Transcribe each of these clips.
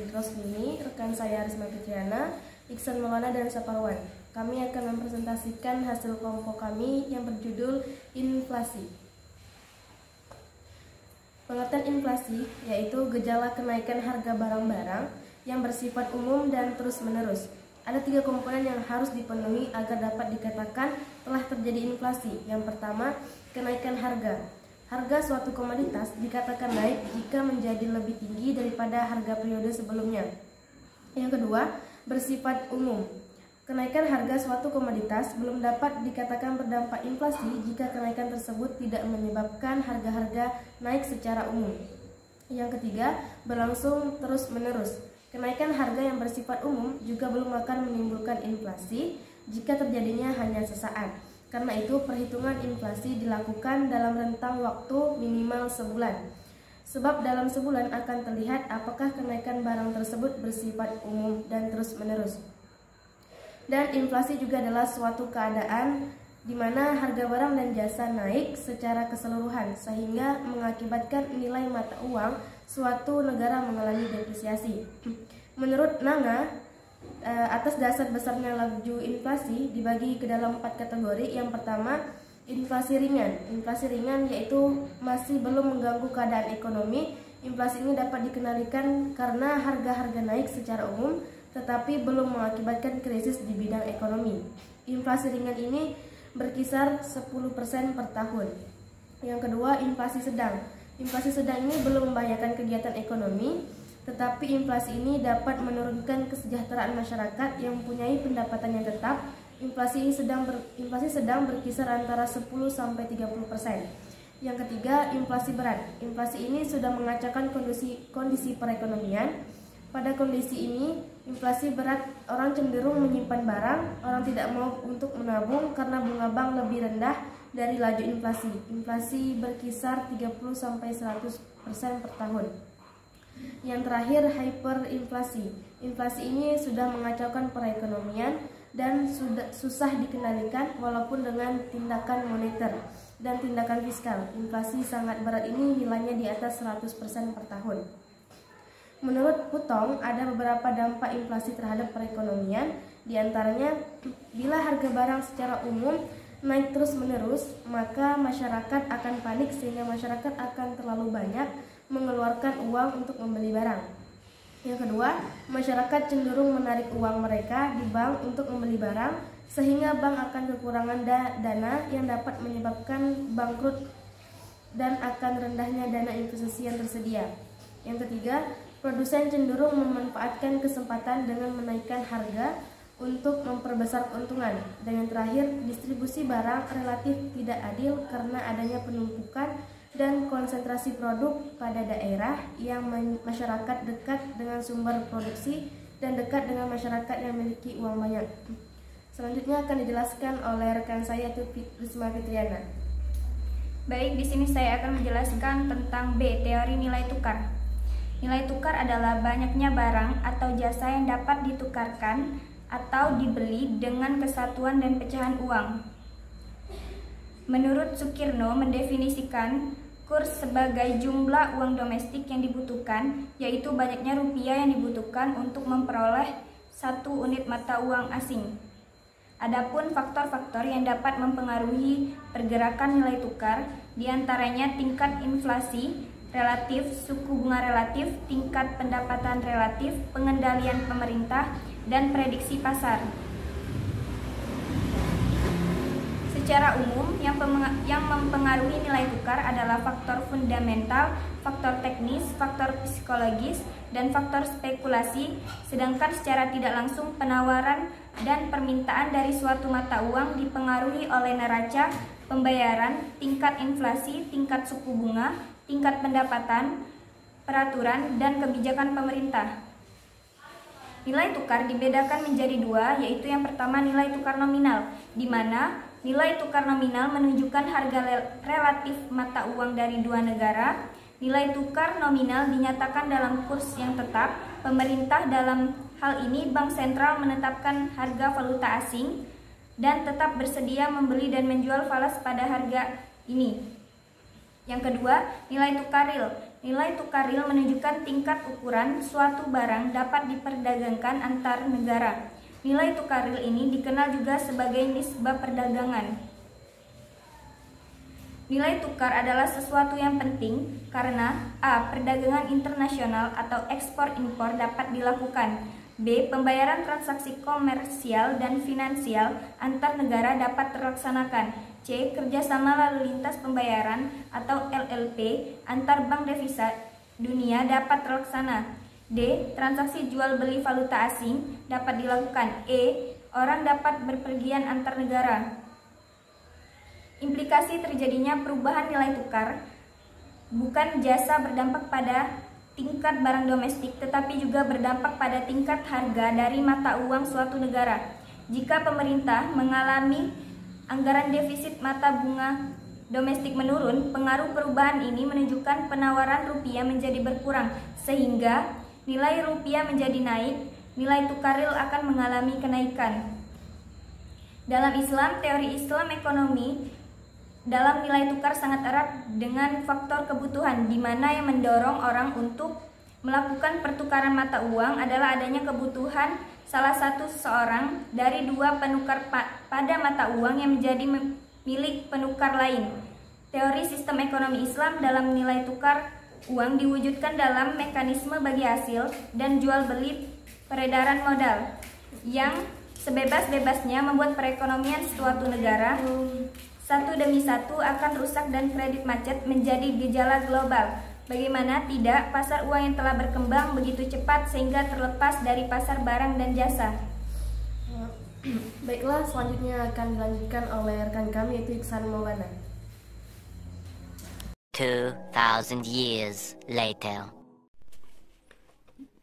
di Rosmini, rekan saya Risma Fitriana, Iksan Maulana, dan Saparwan. Kami akan mempresentasikan hasil kelompok kami yang berjudul Inflasi. Pengertian inflasi yaitu gejala kenaikan harga barang-barang yang bersifat umum dan terus-menerus. Ada 3 komponen yang harus dipenuhi agar dapat dikatakan telah terjadi inflasi. Yang pertama, kenaikan harga. Harga suatu komoditas dikatakan naik jika menjadi lebih tinggi daripada harga periode sebelumnya. Yang kedua, bersifat umum. Kenaikan harga suatu komoditas belum dapat dikatakan berdampak inflasi jika kenaikan tersebut tidak menyebabkan harga-harga naik secara umum. Yang ketiga, berlangsung terus-menerus. Kenaikan harga yang bersifat umum juga belum akan menimbulkan inflasi jika terjadinya hanya sesaat. Karena itu, perhitungan inflasi dilakukan dalam rentang waktu minimal sebulan. Sebab dalam sebulan akan terlihat apakah kenaikan barang tersebut bersifat umum dan terus-menerus. Dan inflasi juga adalah suatu keadaan di mana harga barang dan jasa naik secara keseluruhan sehingga mengakibatkan nilai mata uang suatu negara mengalami depresiasi. Menurut Nanga, atas dasar besarnya laju inflasi dibagi ke dalam 4 kategori. Yang pertama, inflasi ringan. Inflasi ringan yaitu masih belum mengganggu keadaan ekonomi. Inflasi ini dapat dikendalikan karena harga-harga naik secara umum tetapi belum mengakibatkan krisis di bidang ekonomi. Inflasi ringan ini berkisar 10% per tahun. Yang kedua, inflasi sedang. Inflasi sedang ini belum membahayakan kegiatan ekonomi, tetapi inflasi ini dapat menurunkan kesejahteraan masyarakat yang mempunyai pendapatan yang tetap. Inflasi sedang berkisar antara 10-30%. Yang ketiga, inflasi berat. Inflasi ini sudah mengacaukan kondisi perekonomian. Pada kondisi ini, inflasi berat, orang cenderung menyimpan barang, orang tidak mau untuk menabung karena bunga bank lebih rendah dari laju inflasi. Inflasi berkisar 30-100% per tahun. Yang terakhir, hyperinflasi. Inflasi ini sudah mengacaukan perekonomian dan susah dikendalikan walaupun dengan tindakan moneter dan tindakan fiskal. Inflasi sangat berat ini nilainya di atas 100% per tahun. Menurut Putong, ada beberapa dampak inflasi terhadap perekonomian. Di antaranya, bila harga barang secara umum naik terus-menerus, maka masyarakat akan panik sehingga masyarakat akan terlalu banyak mengeluarkan uang untuk membeli barang. Yang kedua, masyarakat cenderung menarik uang mereka di bank untuk membeli barang sehingga bank akan kekurangan dana yang dapat menyebabkan bangkrut dan akan rendahnya dana investasi yang tersedia. Yang ketiga, produsen cenderung memanfaatkan kesempatan dengan menaikkan harga untuk memperbesar keuntungan. Dan yang terakhir, distribusi barang relatif tidak adil karena adanya penumpukan dan konsentrasi produk pada daerah yang masyarakat dekat dengan sumber produksi dan dekat dengan masyarakat yang memiliki uang banyak. Selanjutnya akan dijelaskan oleh rekan saya Risma Fitriana. Baik, di sini saya akan menjelaskan tentang B, teori nilai tukar. Nilai tukar adalah banyaknya barang atau jasa yang dapat ditukarkan atau dibeli dengan kesatuan dan pecahan uang. Menurut Sukirno mendefinisikan kurs sebagai jumlah uang domestik yang dibutuhkan, yaitu banyaknya rupiah yang dibutuhkan untuk memperoleh 1 unit mata uang asing. Adapun faktor-faktor yang dapat mempengaruhi pergerakan nilai tukar, diantaranya tingkat inflasi relatif, suku bunga relatif, tingkat pendapatan relatif, pengendalian pemerintah, dan prediksi pasar. Secara umum, yang mempengaruhi nilai tukar adalah faktor fundamental, faktor teknis, faktor psikologis, dan faktor spekulasi, sedangkan secara tidak langsung penawaran dan permintaan dari suatu mata uang dipengaruhi oleh neraca, pembayaran, tingkat inflasi, tingkat suku bunga, tingkat pendapatan, peraturan, dan kebijakan pemerintah. Nilai tukar dibedakan menjadi 2, yaitu yang pertama nilai tukar nominal, di mana nilai tukar nominal menunjukkan harga relatif mata uang dari 2 negara. Nilai tukar nominal dinyatakan dalam kurs yang tetap. Pemerintah dalam hal ini Bank Sentral menetapkan harga valuta asing dan tetap bersedia membeli dan menjual falas pada harga ini. Yang kedua, nilai tukar real, Nilai tukar real menunjukkan tingkat ukuran suatu barang dapat diperdagangkan antar negara. Nilai tukar real ini dikenal juga sebagai nisbah perdagangan. Nilai tukar adalah sesuatu yang penting karena a. Perdagangan internasional atau ekspor-impor dapat dilakukan. B. Pembayaran transaksi komersial dan finansial antar negara dapat terlaksanakan. C. Kerjasama lalu lintas pembayaran atau LLP antar bank devisa dunia dapat terlaksana. D. Transaksi jual beli valuta asing dapat dilakukan. E. Orang dapat berpergian antar negara. Implikasi terjadinya perubahan nilai tukar bukan jasa berdampak pada tingkat barang domestik, tetapi juga berdampak pada tingkat harga dari mata uang suatu negara. Jika pemerintah mengalami anggaran defisit mata bunga domestik menurun, pengaruh perubahan ini menunjukkan penawaran rupiah menjadi berkurang, sehingga nilai rupiah menjadi naik, nilai tukar real akan mengalami kenaikan. Dalam Islam, teori Islam ekonomi dalam nilai tukar sangat erat dengan faktor kebutuhan, di mana yang mendorong orang untuk melakukan pertukaran mata uang adalah adanya kebutuhan salah satu seseorang dari dua penukar pada mata uang yang menjadi milik penukar lain. Teori sistem ekonomi Islam dalam nilai tukar uang diwujudkan dalam mekanisme bagi hasil dan jual beli peredaran modal yang sebebas-bebasnya membuat perekonomian suatu negara satu demi satu akan rusak dan kredit macet menjadi gejala global. Bagaimana tidak, pasar uang yang telah berkembang begitu cepat sehingga terlepas dari pasar barang dan jasa. Baiklah, selanjutnya akan dilanjutkan oleh rekan kami yaitu Iksan Maulana. 2000 years later.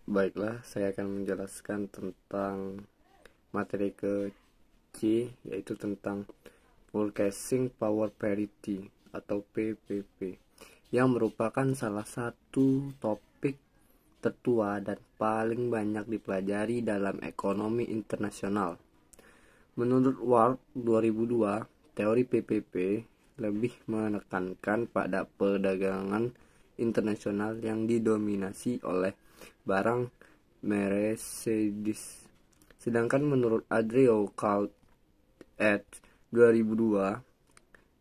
Baiklah, saya akan menjelaskan tentang materi ke-C, yaitu tentang Purchasing Power Parity atau PPP, yang merupakan salah satu topik tertua dan paling banyak dipelajari dalam ekonomi internasional. Menurut Ward 2002, teori PPP lebih menekankan pada perdagangan internasional yang didominasi oleh barang Mercedes. Sedangkan menurut Andrew Kalt et 2002,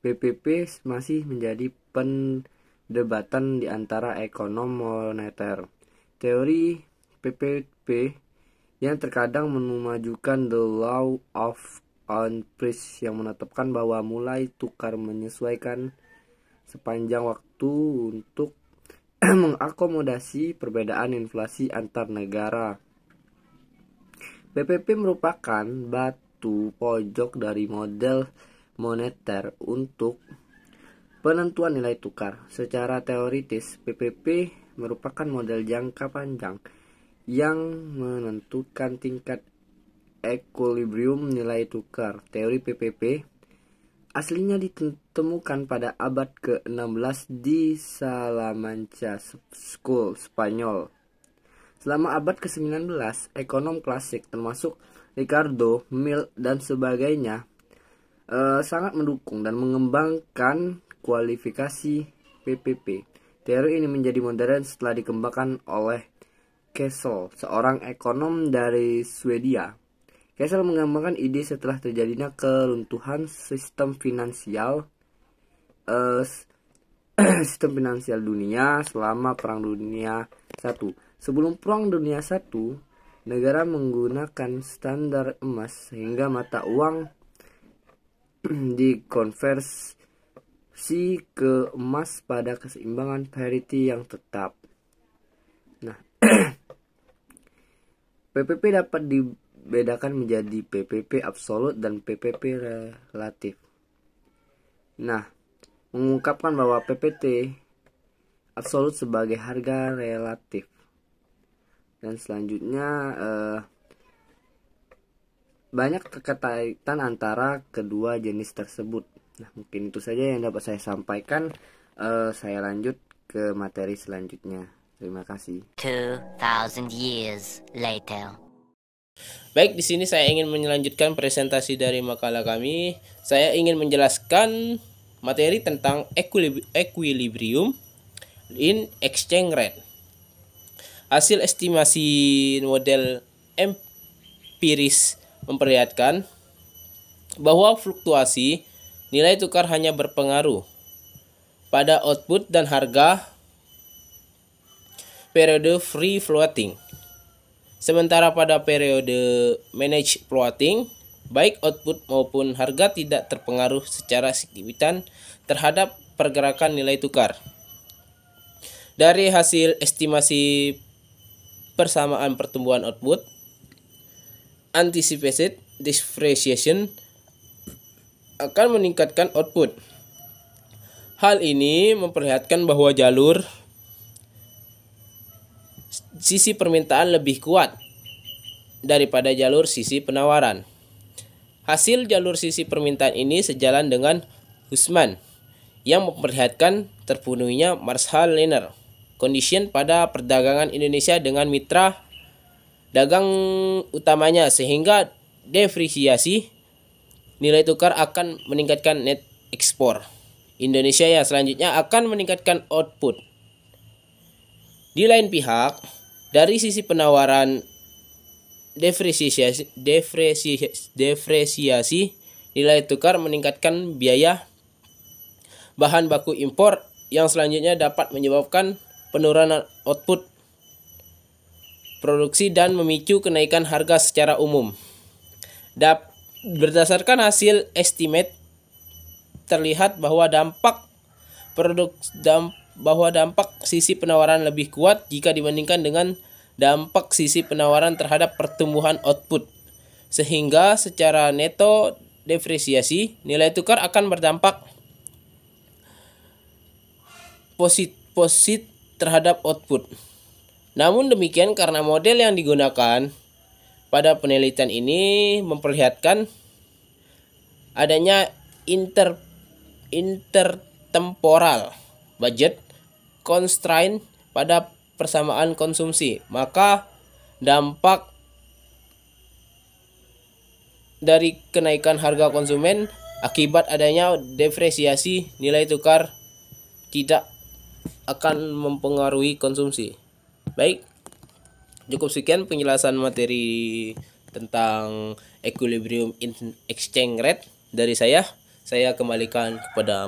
PPP masih menjadi perdebatan di antara ekonom moneter. Teori PPP yang terkadang memajukan the law of on-price yang menetapkan bahwa mulai tukar menyesuaikan sepanjang waktu untuk mengakomodasi perbedaan inflasi antar negara. PPP merupakan batu pojok dari model moneter untuk penentuan nilai tukar. Secara teoritis, PPP merupakan model jangka panjang yang menentukan tingkat equilibrium nilai tukar. Teori PPP aslinya ditemukan pada abad ke-16 di Salamanca School, Spanyol. Selama abad ke-19, ekonom klasik termasuk Ricardo, Mill, dan sebagainya sangat mendukung dan mengembangkan kualifikasi PPP. Teori ini menjadi modern setelah dikembangkan oleh Kessel, seorang ekonom dari Swedia. Kessel mengembangkan ide setelah terjadinya keruntuhan sistem finansial dunia selama Perang Dunia I. Sebelum Perang Dunia I, negara menggunakan standar emas sehingga mata uang dikonversi ke emas pada keseimbangan parity yang tetap. Nah, PPP dapat dibedakan menjadi PPP absolut dan PPP relatif. Nah, mengungkapkan bahwa PPT absolut sebagai harga relatif. Dan selanjutnya banyak keterkaitan antara kedua jenis tersebut. Nah, mungkin itu saja yang dapat saya sampaikan. Saya lanjut ke materi selanjutnya. Terima kasih. 2000 years later. Baik, di sini saya ingin melanjutkan presentasi dari makalah kami. Saya ingin menjelaskan materi tentang equilibrium in exchange rate. Hasil estimasi model empiris memperlihatkan bahwa fluktuasi nilai tukar hanya berpengaruh pada output dan harga periode free floating. Sementara pada periode managed floating, baik output maupun harga tidak terpengaruh secara signifikan terhadap pergerakan nilai tukar. Dari hasil estimasi persamaan pertumbuhan output, anticipated depreciation akan meningkatkan output. Hal ini memperlihatkan bahwa jalur sisi permintaan lebih kuat daripada jalur sisi penawaran. Hasil jalur sisi permintaan ini sejalan dengan Hussman yang memperlihatkan terpenuhinya Marshall-Lerner condition pada perdagangan Indonesia dengan mitra dagang utamanya, sehingga depresiasi nilai tukar akan meningkatkan net ekspor Indonesia yang selanjutnya akan meningkatkan output. Di lain pihak, dari sisi penawaran depresiasi nilai tukar meningkatkan biaya bahan baku impor yang selanjutnya dapat menyebabkan penurunan output produksi dan memicu kenaikan harga secara umum. Berdasarkan hasil estimate terlihat bahwa dampak sisi penawaran lebih kuat jika dibandingkan dengan dampak sisi penawaran terhadap pertumbuhan output, sehingga secara neto depresiasi nilai tukar akan berdampak positif terhadap output. Namun demikian, karena model yang digunakan pada penelitian ini memperlihatkan adanya intertemporal budget constraint pada persamaan konsumsi, maka dampak dari kenaikan harga konsumen akibat adanya depresiasi nilai tukar tidak akan mempengaruhi konsumsi. Baik, cukup sekian penjelasan materi tentang equilibrium in exchange rate dari saya. Saya kembalikan kepada